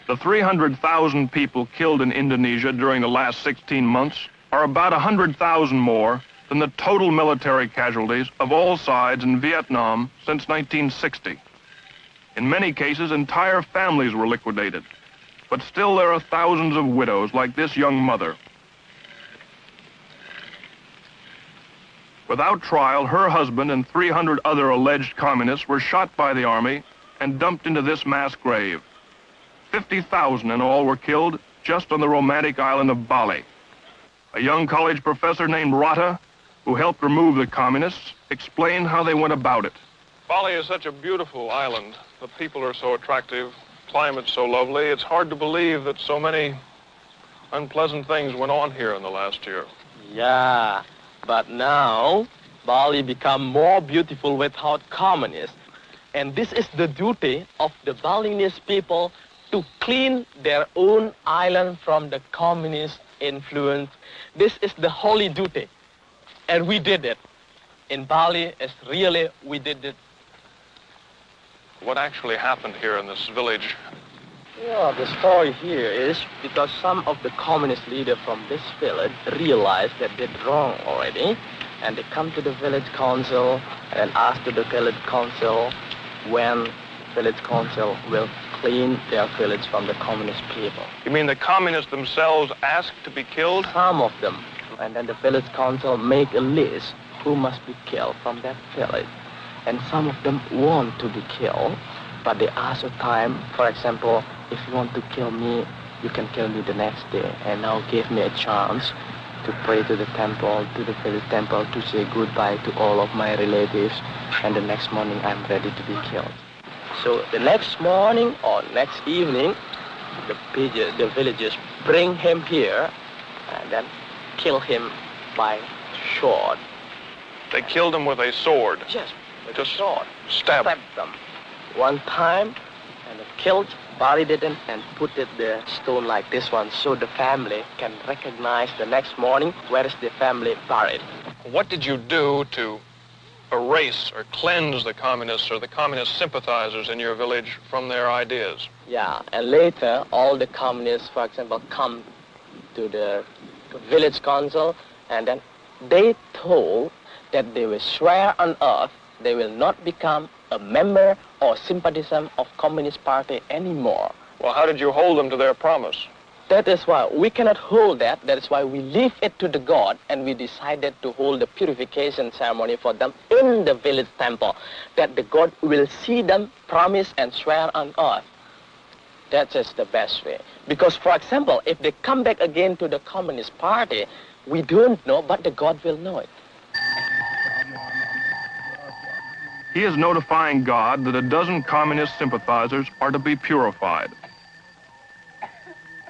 The 300,000 people killed in Indonesia during the last 16 months are about 100,000 more than the total military casualties of all sides in Vietnam since 1960. In many cases, entire families were liquidated. But still there are thousands of widows like this young mother. Without trial, her husband and 300 other alleged communists were shot by the army and dumped into this mass grave. 50,000 in all were killed just on the romantic island of Bali. A young college professor named Rata, who helped remove the communists, explained how they went about it. Bali is such a beautiful island. The people are so attractive, climate's so lovely. It's hard to believe that so many unpleasant things went on here in the last year. Yeah, but now Bali become more beautiful without communists. And this is the duty of the Balinese people to clean their own island from the communist influence. This is the holy duty. And we did it. In Bali, we did it. What actually happened here in this village? Yeah, the story here is because some of the communist leaders from this village realized that they did wrong already, and they come to the village council and ask to the village council when village council will clean their village from the communist people. You mean the communists themselves asked to be killed? Some of them. And then the village council make a list who must be killed from that village. And some of them want to be killed, but they ask a time. For example, if you want to kill me, you can kill me the next day. And now give me a chance to pray to the temple, to the village temple, to say goodbye to all of my relatives. And the next morning, I'm ready to be killed. So the next morning or next evening, the villagers bring him here and then kill him by sword. They killed him with a sword? Yes. Just sword. Stab them one time and killed, buried it and put the stone like this one so the family can recognize the next morning where is the family buried. What did you do to erase or cleanse the communists or the communist sympathizers in your village from their ideas? Yeah, and later all the communists, for example, come to the village council and then they told that they will swear on oath they will not become a member or sympathizer of Communist Party anymore. Well, how did you hold them to their promise? That is why we cannot hold that. That is why we leave it to the God, and we decided to hold the purification ceremony for them in the village temple, that the God will see them promise and swear on oath. That is the best way. Because, for example, if they come back again to the Communist Party, we don't know, but the God will know it. He is notifying God that a dozen communist sympathizers are to be purified.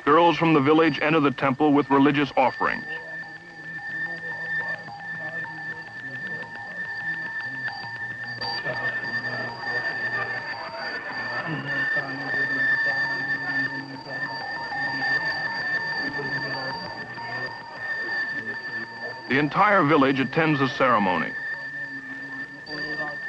Girls from the village enter the temple with religious offerings. The entire village attends the ceremony.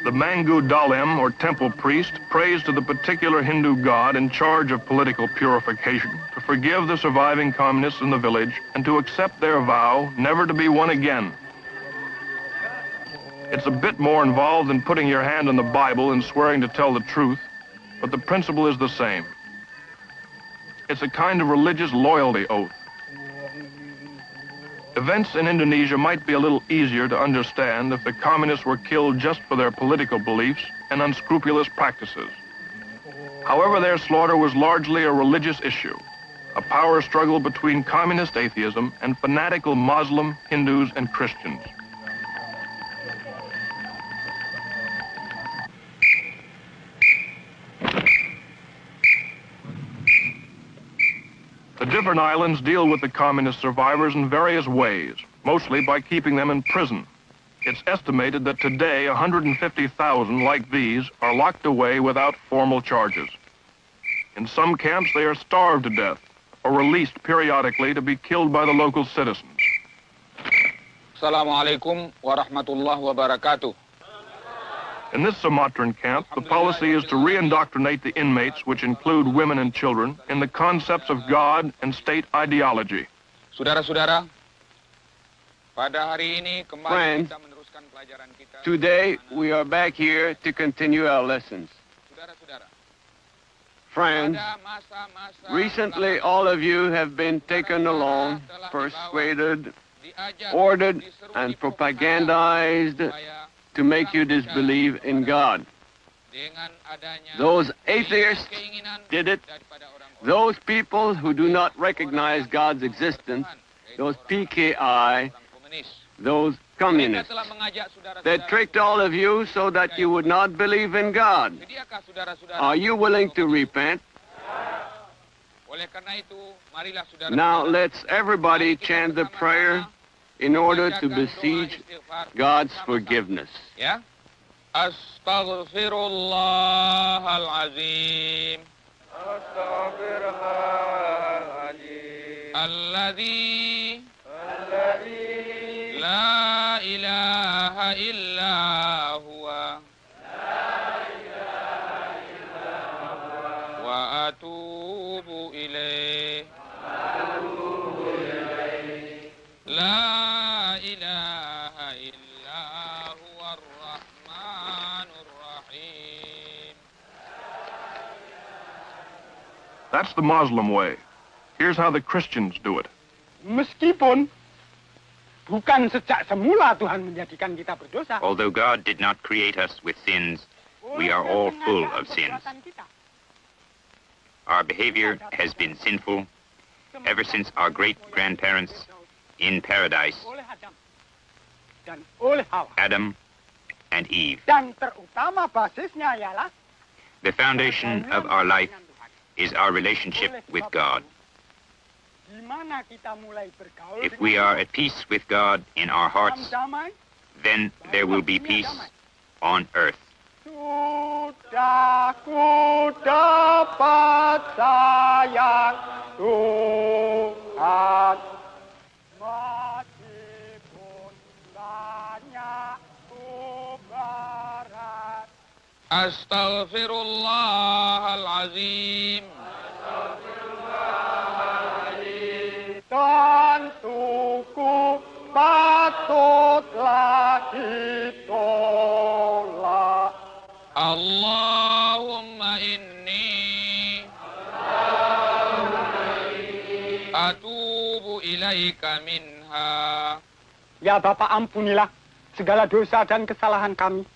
The Mangu Dalim, or temple priest, prays to the particular Hindu god in charge of political purification to forgive the surviving communists in the village and to accept their vow never to be one again. It's a bit more involved than putting your hand on the Bible and swearing to tell the truth, but the principle is the same. It's a kind of religious loyalty oath. Events in Indonesia might be a little easier to understand if the communists were killed just for their political beliefs and unscrupulous practices. However, their slaughter was largely a religious issue, a power struggle between communist atheism and fanatical Muslim, Hindus, and Christians. The different islands deal with the communist survivors in various ways, mostly by keeping them in prison. It's estimated that today 150,000 like these are locked away without formal charges. In some camps, they are starved to death or released periodically to be killed by the local citizens. Assalamualaikum warahmatullahi wabarakatuh. In this Sumatran camp, the policy is to re-indoctrinate the inmates, which include women and children, in the concepts of God and state ideology. Saudara-saudara, pada hari ini kembali Friends, kita meneruskan pelajaran kita. today we are back here to continue our lessons. Saudara-saudara, Friends, pada masa-masa recently all of you have been taken along, persuaded, diajak, ordered, diseru, and dipropaganda propagandized supaya to make you disbelieve in God. dengan adanya Those atheists keinginan did it. daripada orang-orang Those people who do not recognize God's existence, those PKI, komunis. those Mereka communists, telah mengajak saudara-saudara. they tricked all of you so that you would not believe in God. Sediakah saudara-saudara? Are you willing to repent? Oleh karena itu, marilah saudara. Now let's everybody chant the prayer in order to beseech God's forgiveness. Ya. Astaghfirullahalazim. Astaghfirullahalazim. Alladzi la ilaha illa huwa. Wa atubu ilaih. La ilaha illa huwa ar-Rahmanur Rahim. That's the Muslim way. Here's how the Christians do it. Meskipun bukan sejak semula Tuhan menjadikan kita berdosa. Although God did not create us with sins, we are all full of sins. Our behavior has been sinful ever since our great-grandparents in paradise, Oleh Adam dan oleh Hawa. Adam and Eve. Dan terutama basisnya ialah The foundation of our life is our relationship with God. di mana kita mulai bergaul If we are at peace with God in our hearts, damai, then there will be peace on earth. sudah ku dapat sayang Tuhan meskipun banyak ku berat. Astaghfirullahalazim. Tentu ku patutlah ditolak. Allahumma inni atubu ilaika minha. Ya Bapa, ampunilah segala dosa dan kesalahan kami,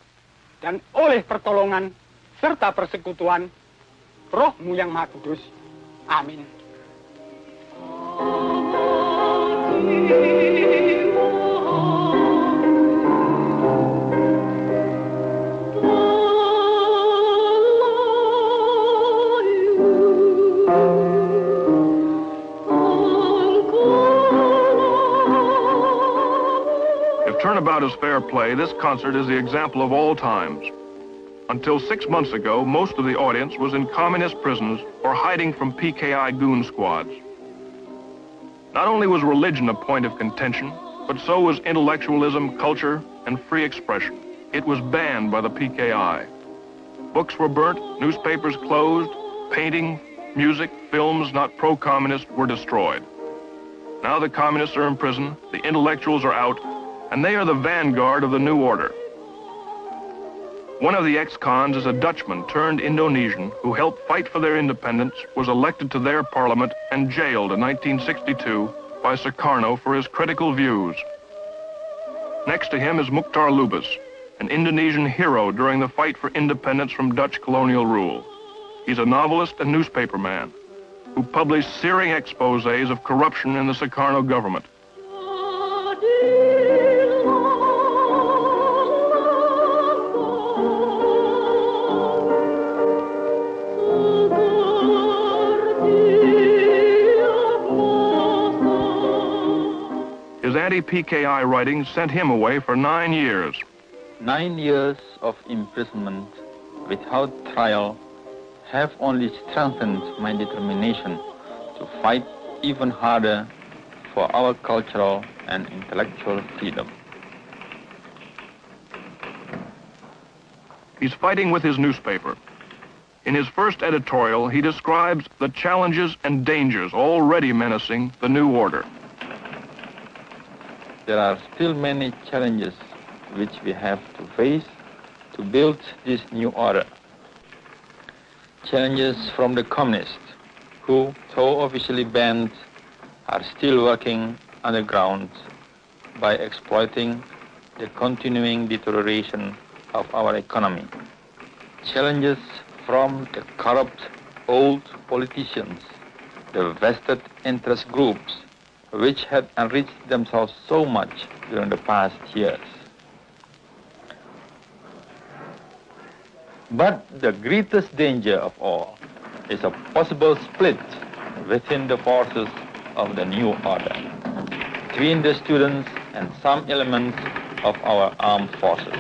dan oleh pertolongan serta persekutuan Roh-Mu yang Maha Kudus. Amin. If turnabout is fair play, this concert is the example of all times. Until 6 months ago, most of the audience was in communist prisons or hiding from PKI goon squads. Not only was religion a point of contention, but so was intellectualism, culture, and free expression. It was banned by the PKI. Books were burnt, newspapers closed, painting, music, films not pro-communist were destroyed. Now the communists are in prison, the intellectuals are out, and they are the vanguard of the new order. One of the ex-cons is a Dutchman turned Indonesian who helped fight for their independence, was elected to their parliament, and jailed in 1962 by Sukarno for his critical views. Next to him is Mukhtar Lubis, an Indonesian hero during the fight for independence from Dutch colonial rule. He's a novelist and newspaperman who published searing exposés of corruption in the Sukarno government. His anti-PKI writings sent him away for 9 years. 9 years of imprisonment without trial have only strengthened my determination to fight even harder for our cultural and intellectual freedom. He's fighting with his newspaper. In his first editorial, he describes the challenges and dangers already menacing the new order. There are still many challenges which we have to face to build this new order. Challenges from the communists, who, though officially banned, are still working underground by exploiting the continuing deterioration of our economy. Challenges from the corrupt old politicians, the vested interest groups, which had enriched themselves so much during the past years. But the greatest danger of all is a possible split within the forces of the new order, between the students and some elements of our armed forces.